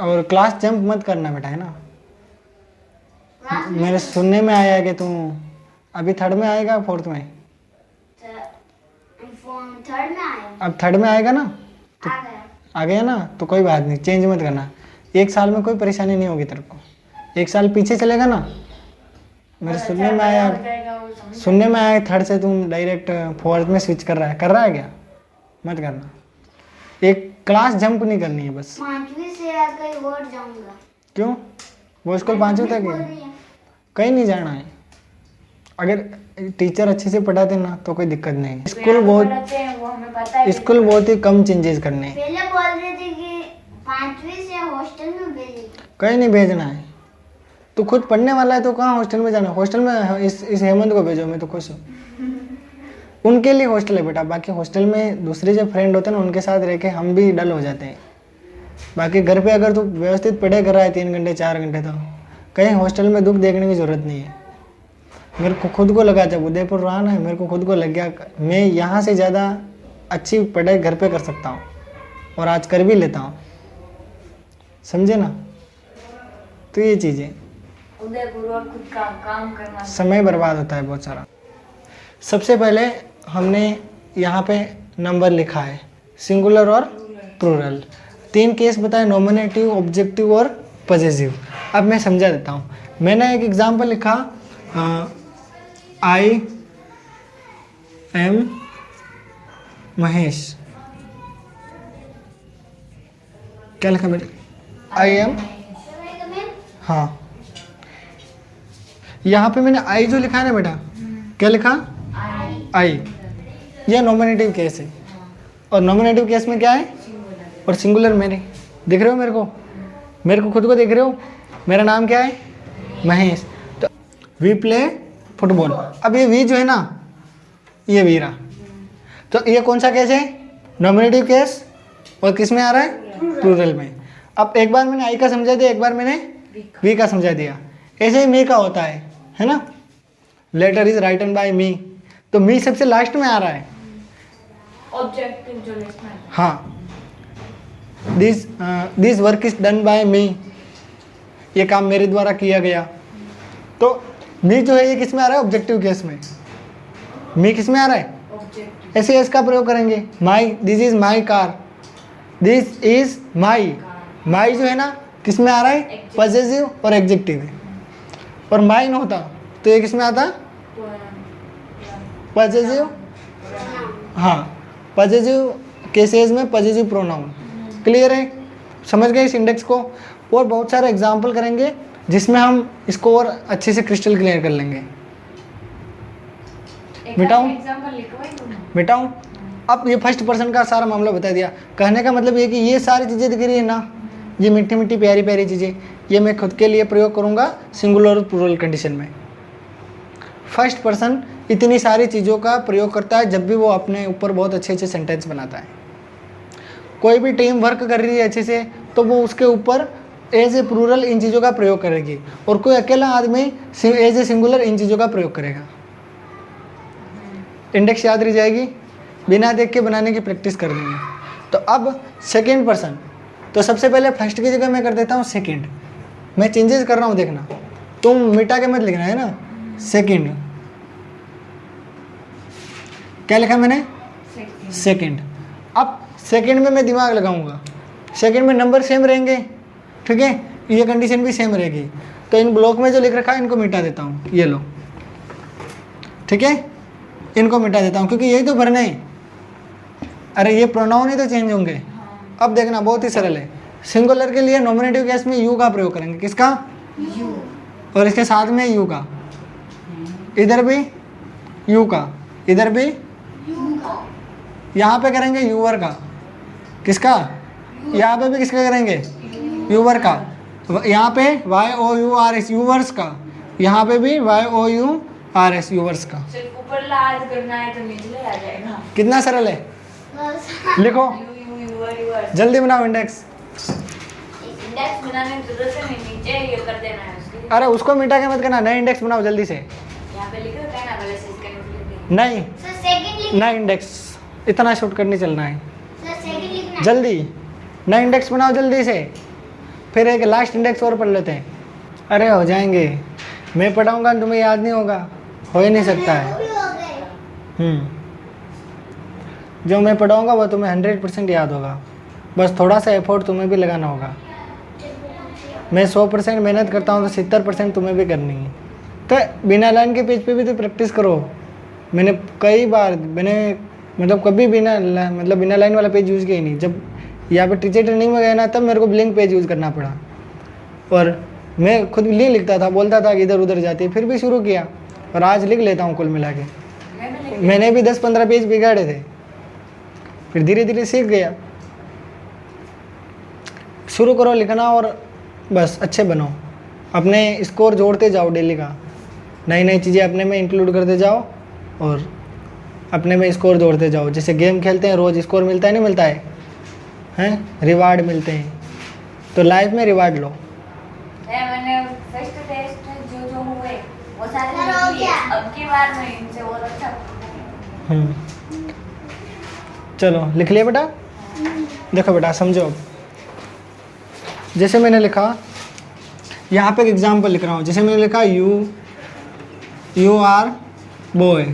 और क्लास जंप मत करना बेटा, है ना। मेरे सुनने में आया है कि तू अभी 3rd में आएगा, 4th में, 3rd में आया। अब 3rd में आएगा ना, तो आ गया। आ गया ना, तो कोई बात नहीं, चेंज मत करना। 1 साल में कोई परेशानी नहीं होगी तेरे को। 1 साल पीछे चलेगा ना, मेरे सुनने में आया 3rd से तुम डायरेक्ट 4th में स्विच कर रहा है क्या? मत करना, एक क्लास जंप नहीं करनी है बस। 5वीं से कहीं और जाऊंगा। क्यों? वो स्कूल 5वीं तक है, कहीं नहीं जाना है। अगर टीचर अच्छे से पढ़ाते ना तो कोई दिक्कत नहीं। स्कूल बहुत ही कम चेंजेस करने हैं। पहले बोल रहे थे कि 5वीं से हॉस्टल में भेजेंगे। कहीं नहीं भेजना है, तू खुद पढ़ने वाला है तो कहाँ हॉस्टल में जाना है? हॉस्टल में इस हेमंत को भेजो, मैं तो खुश हूँ। उनके लिए हॉस्टल है बेटा, बाकी हॉस्टल में दूसरे जो फ्रेंड होते हैं ना उनके साथ रह के हम भी डल हो जाते हैं। बाकी घर पे अगर तू व्यवस्थित पढ़े कर रहा है 3 घंटे 4 घंटे, तो कहीं हॉस्टल में दुख देखने की ज़रूरत नहीं है। मेरे को खुद को लगा, जब उदयपुर रहा ना, मेरे को खुद को लग गया मैं यहाँ से ज़्यादा अच्छी पढ़ाई घर पे कर सकता हूँ, और आज कर भी लेता हूँ, समझे ना। तो ये चीज़ें, उदयपुर और खुद का काम करना, समय बर्बाद होता है बहुत सारा। सबसे पहले हमने यहाँ पे नंबर लिखा है, सिंगुलर और प्लूरल। 3 केस बताए, नॉमिनेटिव, ऑब्जेक्टिव और पॉजेसिव। अब मैं समझा देता हूँ। मैंने एक एग्जाम्पल लिखा, आई एम महेश। क्या लिखा मेरे? आई एम, हाँ, यहाँ पे मैंने आई जो लिखा है ना बेटा, क्या लिखा? आई। यह नॉमिनेटिव केस है, और नॉमिनेटिव केस में क्या है? और सिंगुलर मेरे, दिख रहे हो मेरे को खुद को देख रहे हो? मेरा नाम क्या है? महेश। तो वी प्ले फुटबॉल। अब ये वी जो है ना, ये वी रहा, तो ये कौन सा केस है? Nominative case. और किस में आ रहा है? प्लूरल में। अब एक बार मैंने आई का समझा दिया, एक बार मैंने वी का समझा दिया। ऐसे ही मी का होता है ना? लेटर इज राइटन बाय मी, तो मी सबसे लास्ट में आ रहा है। ऑब्जेक्टिव जो लिस्ट में है। हाँ, this work is done by me, ये काम मेरे द्वारा किया गया। तो मी जो है ये किस में आ रहा है? ऑब्जेक्टिव केस में। मी किस में आ रहा है? ऑब्जेक्टिव। ऐसे इसका प्रयोग करेंगे। My, this is my car, this is my. My जो है ना किस में आ रहा है? पॉसेसिव और एग्जेक्टिव है। और माइन होता तो ये किस में आता? पॉसेसिव। हाँ, पॉसेसिव केसेस में पॉसेसिव प्रोनाउन। क्लियर है? समझ गए इस इंडेक्स को? और बहुत सारे एग्जाम्पल करेंगे जिसमें हम इसको और अच्छे से क्रिस्टल क्लियर कर लेंगे। मिटाऊं? एग्जांपल लिखो भाई तुम। मिटाऊं? अब ये फर्स्ट पर्सन का सारा मामला बता दिया। कहने का मतलब ये कि ये सारी चीज़ें दिख रही है ना, ये मीठी मीठी प्यारी प्यारी चीज़ें, ये मैं खुद के लिए प्रयोग करूँगा सिंगुलर और प्लूरल कंडीशन में। फर्स्ट पर्सन इतनी सारी चीज़ों का प्रयोग करता है जब भी वो अपने ऊपर बहुत अच्छे अच्छे सेंटेंस बनाता है। कोई भी टीम वर्क कर रही है अच्छे से, तो वो उसके ऊपर एज ए प्लूरल इन चीज़ों का प्रयोग करेगी, और कोई अकेला आदमी एज ए सिंगुलर इन चीज़ों का प्रयोग करेगा। इंडेक्स याद रह जाएगी, बिना देख के बनाने की प्रैक्टिस कर देंगे। तो अब सेकेंड पर्सन, तो सबसे पहले फर्स्ट की जगह मैं कर देता हूँ सेकेंड। मैं चेंजेस कर रहा हूँ, देखना, तुम मिटा के मत लिखना है ना। सेकेंड क्या लिखा मैंने? सेकेंड। अब सेकेंड में मैं दिमाग लगाऊंगा, सेकेंड में नंबर सेम रहेंगे, ठीक है, ये कंडीशन भी सेम रहेगी। तो इन ब्लॉक में जो लिख रखा है इनको मिटा देता हूँ, ये लो, ठीक है, इनको मिटा देता हूँ क्योंकि यही तो भरना है। अरे ये प्रोनाउन ही तो चेंज होंगे। अब देखना बहुत ही सरल है। सिंगुलर के लिए नॉमिनेटिव केस में यू का प्रयोग करेंगे। किसका? यू। और इसके साथ में यू का, इधर भी यू का, इधर भी यू का। यहाँ पे करेंगे यूवर का। किसका? यहाँ पे भी किसका करेंगे? यूवर का। यहाँ पे Y O U R S, yours का। यहाँ पे भी Y O U R S, yours का। सिर्फ ऊपर लाद करना है तो नीचे आ जाएगा। कितना सरल है, लिखो जल्दी बनाओ इंडेक्स। इंडेक्स बनाने की जरूरत है नहीं, नीचे ये कर देना है उसके। अरे उसको मिटा के मत करना, नए इंडेक्स बनाओ जल्दी से। यहाँ पे लिखो क्या ना पहले से इसका लिख नहीं, सर सेकंड लिख, नया इंडेक्स, इतना शॉर्टकट नहीं चलना है, सर सेकंड लिखना। जल्दी नया इंडेक्स बनाओ जल्दी से। फिर एक लास्ट इंडेक्स और पढ़ लेते हैं। अरे हो जाएंगे, मैं पढ़ाऊँगा तुम्हें याद नहीं होगा, हो ही नहीं सकता है। वो भी हो गए। जो मैं पढ़ाऊँगा वो तुम्हें 100% याद होगा, बस थोड़ा सा एफर्ट तुम्हें भी लगाना होगा। मैं 100% मेहनत करता हूँ तो 70% तुम्हें भी करनी है। तो बिना लाइन के पेज पे भी तो प्रैक्टिस करो। मैंने कई बार मतलब कभी बिना लाइन वाला पेज यूज़ किया ही नहीं। जब यहाँ पे टीचर ट्रेनिंग में गया ना, तब मेरे को ब्लिंक पेज यूज़ करना पड़ा, और मैं खुद नहीं लिखता था, बोलता था कि इधर उधर जाती है, फिर भी शुरू किया और आज लिख लेता हूँ कुल मिला के। मैंने भी 10-15 पेज बिगाड़े थे, फिर धीरे धीरे सीख गया। शुरू करो लिखना और बस अच्छे बनो, अपने स्कोर जोड़ते जाओ डेली का, नई नई चीज़ें अपने में इंक्लूड करते जाओ और अपने में स्कोर जोड़ते जाओ। जैसे गेम खेलते हैं, रोज़ स्कोर मिलता है, नहीं मिलता है, हैं रिवार्ड मिलते हैं, तो लाइफ में रिवार्ड लो। मैंने फर्स्ट टेस्ट जो हुए वो सारे सर, हो लिख लिए। गया। अब की बार में इनसे और अच्छा। चलो लिख लिया बेटा। देखो बेटा समझो, जैसे मैंने लिखा, यहाँ पे एक एग्जाम्पल लिख रहा हूँ। जैसे मैंने लिखा you are boy,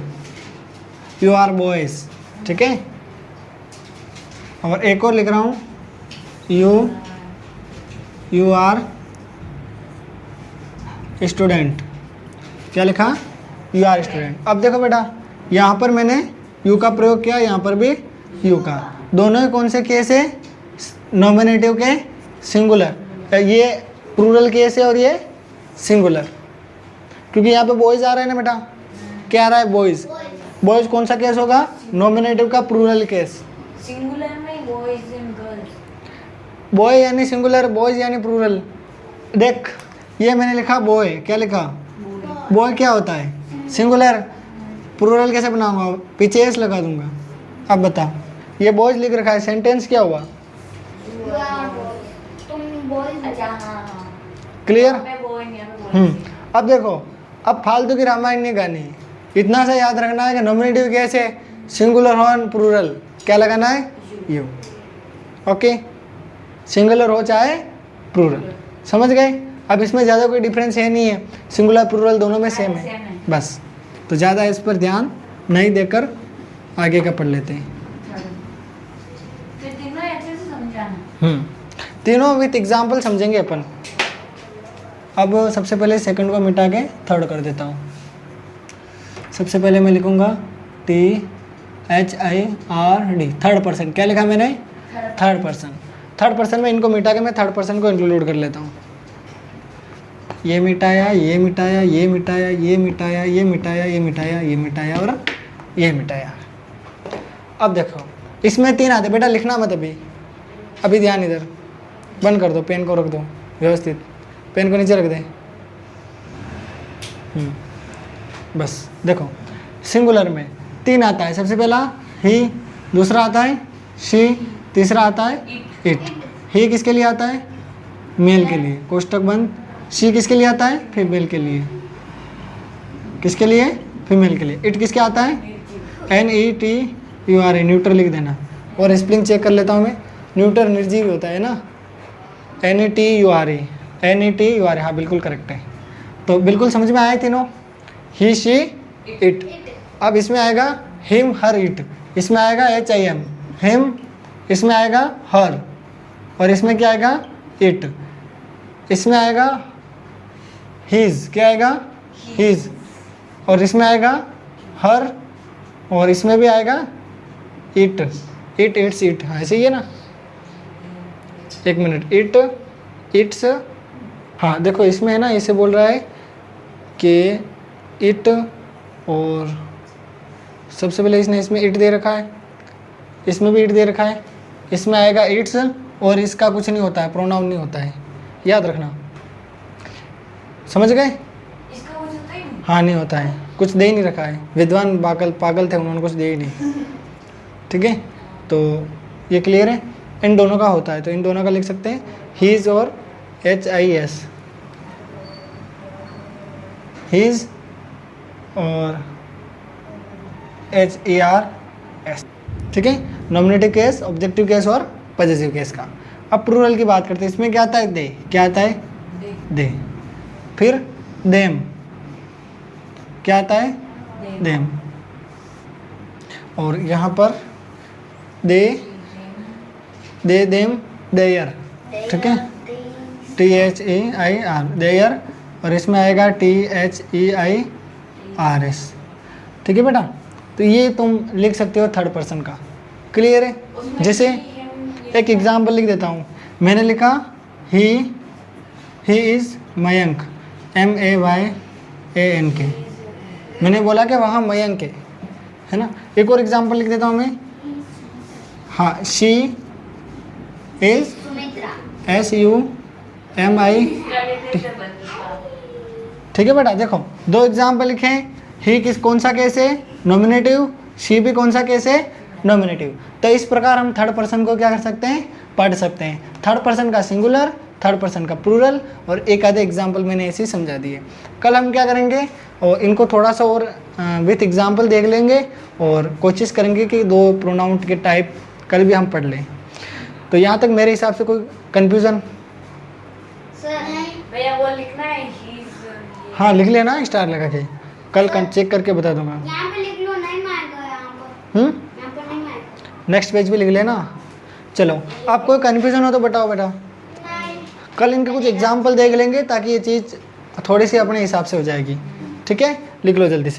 you are boys, ठीक है। और एक और लिख रहा हूँ यू आर स्टूडेंट। क्या लिखा? You are student. अब देखो बेटा, यहाँ पर मैंने यू का प्रयोग किया, यहाँ पर भी यू का। दोनों ही कौन से केस है? नॉमिनेटिव के सिंगुलर। ये प्लूरल केस है और ये सिंगुलर, क्योंकि यहाँ पे बॉयज़ आ रहा है ना बेटा। क्या आ रहा है? बॉयज़। बॉयज़ कौन सा केस होगा? नॉमिनेटिव का प्लूरल केस। सिंगुलर में बॉयज एंड गर्ल्स। बॉय यानी सिंगुलर, बॉयज़ यानी प्लूरल। देख ये मैंने लिखा बॉय, क्या लिखा? बॉय क्या होता है? सिंगुलर। प्लूरल कैसे बनाऊंगा? पीछे एस लगा दूंगा। अब बता, ये बॉयज लिख रखा है, सेंटेंस क्या हुआ? तुम बोल। अच्छा हाँ क्लियर? मैं बोल नहीं मैं बोल अब देखो, अब फालतू की रामायण नहीं गानी, इतना सा याद रखना है कि नॉमिनेटिव कैसे, सिंगुलर हो प्लूरल क्या लगाना है? यू। ओके, सिंगुलर हो चाहे प्लूरल, समझ गए? अब इसमें ज़्यादा कोई डिफरेंस है नहीं है, सिंगुलर प्लूरल दोनों में सेम है बस। तो ज़्यादा इस पर ध्यान नहीं देकर आगे का पढ़ लेते हैं। फिर तीनों अच्छे से समझाना। तीनों विथ एग्जाम्पल समझेंगे अपन। अब सबसे पहले सेकंड को मिटा के थर्ड कर देता हूँ। सबसे पहले मैं लिखूँगा THIRD, थर्ड पर्सन। क्या लिखा मैंने? Third person. थर्ड पर्सन में इनको मिटा के मैं थर्ड पर्सन को इंक्लूड कर लेता हूँ। ये मिटाया, ये मिटाया, ये मिटाया, ये मिटाया, ये मिटाया, ये मिटाया, ये मिटाया और ये मिटाया। अब देखो, इसमें 3 आते बेटा, लिखना मत अभी ध्यान इधर, बंद कर दो, पेन को रख दो व्यवस्थित, पेन को नीचे रख दे। बस देखो, सिंगुलर में 3 आता है। सबसे पहला ही, दूसरा आता है शी, तीसरा आता है इट। ही किसके लिए आता है? मेल के लिए, कोष्टक बंद। शी किसके लिए आता है? फीमेल के लिए। किसके लिए? फीमेल के लिए। इट किसके आता है? NETURA, न्यूट्रल लिख देना। और स्पेलिंग चेक कर लेता हूँ मैं, न्यूट्रल निर्जीव होता है ना, NETURA, हाँ बिल्कुल करेक्ट है। तो बिल्कुल समझ में आए तीनों, ही शी इट। अब इसमें आएगा हिम हर इट, इसमें आएगा HIM हिम, इसमें आएगा हर, और इसमें क्या आएगा? इट। इसमें आएगा हीज, क्या आएगा? हीज। और इसमें आएगा हर, और इसमें भी आएगा इट। इट्स इट, हाँ ऐसे ही है ना। एक मिनट, इट्स, हाँ देखो इसमें है ना, इसे बोल रहा है कि इट, और सबसे पहले इसने इसमें इट दे रखा है, इसमें भी इट दे रखा है। इसमें आएगा इट्स, और इसका कुछ नहीं होता है, प्रोनाउन नहीं होता है, याद रखना। समझ गए? इसका कुछ होता ही नहीं। हाँ नहीं होता है, कुछ दे ही नहीं रखा है। विद्वान पागल थे, उन्होंने कुछ दे ही नहीं। ठीक है, तो ये क्लियर है। इन दोनों का होता है, तो इन दोनों का लिख सकते हैं हीज और HIS, हीज और HERS। ठीक है, नॉमिनेटिव केस, ऑब्जेक्टिव केस और पॉजिटिव केस का। अब प्लूरल की बात करते हैं। इसमें क्या आता है? दे। क्या आता है? दे। फिर देम, क्या आता है? देम। और यहाँ पर दे, देम, देयर। ठीक है, THEIR, देयर। और इसमें आएगा THEIRS। ठीक है बेटा, तो ये तुम लिख सकते हो थर्ड पर्सन का। क्लियर है? जैसे एक एग्जाम्पल लिख देता हूँ। मैंने लिखा ही इज़ मयंक, MAYANK। मैंने बोला कि वहाँ मयंक है ना। एक और एग्जाम्पल लिख देता हूँ मैं। हाँ, शी इज़ SUMI। ठीक है बेटा, देखो 2 एग्जाम्पल लिखे हैं। ही कौन सा केस है? नॉमिनेटिव। शी भी कौन सा केस है? नॉमिनेटिव। तो इस प्रकार हम थर्ड पर्सन को क्या कर सकते हैं? पढ़ सकते हैं। थर्ड पर्सन का सिंगुलर, थर्ड पर्सन का प्लूरल, और एक आधे एग्जाम्पल मैंने ऐसे ही समझा दिए। कल हम क्या करेंगे, और इनको थोड़ा सा और विथ एग्जाम्पल देख लेंगे, और कोशिश करेंगे कि 2 प्रोनाउन के टाइप कल भी हम पढ़ लें। तो यहाँ तक मेरे हिसाब से कोई कन्फ्यूज़न? भैया वो लिखना है हाँ लिख लेना स्टार लगा के, कल चेक करके बता दूंगा। यहाँ पे लिख लो, नहीं मारेगा यहाँ पर। यहाँ पर नहीं मारेगा। नेक्स्ट पेज पे लिख लेना। चलो, आप कोई कन्फ्यूज़न हो तो बताओ बेटा। कल इनके कुछ एग्जाम्पल देख लेंगे ताकि ये चीज़ थोड़ी सी अपने हिसाब से हो जाएगी। ठीक है, लिख लो जल्दी से।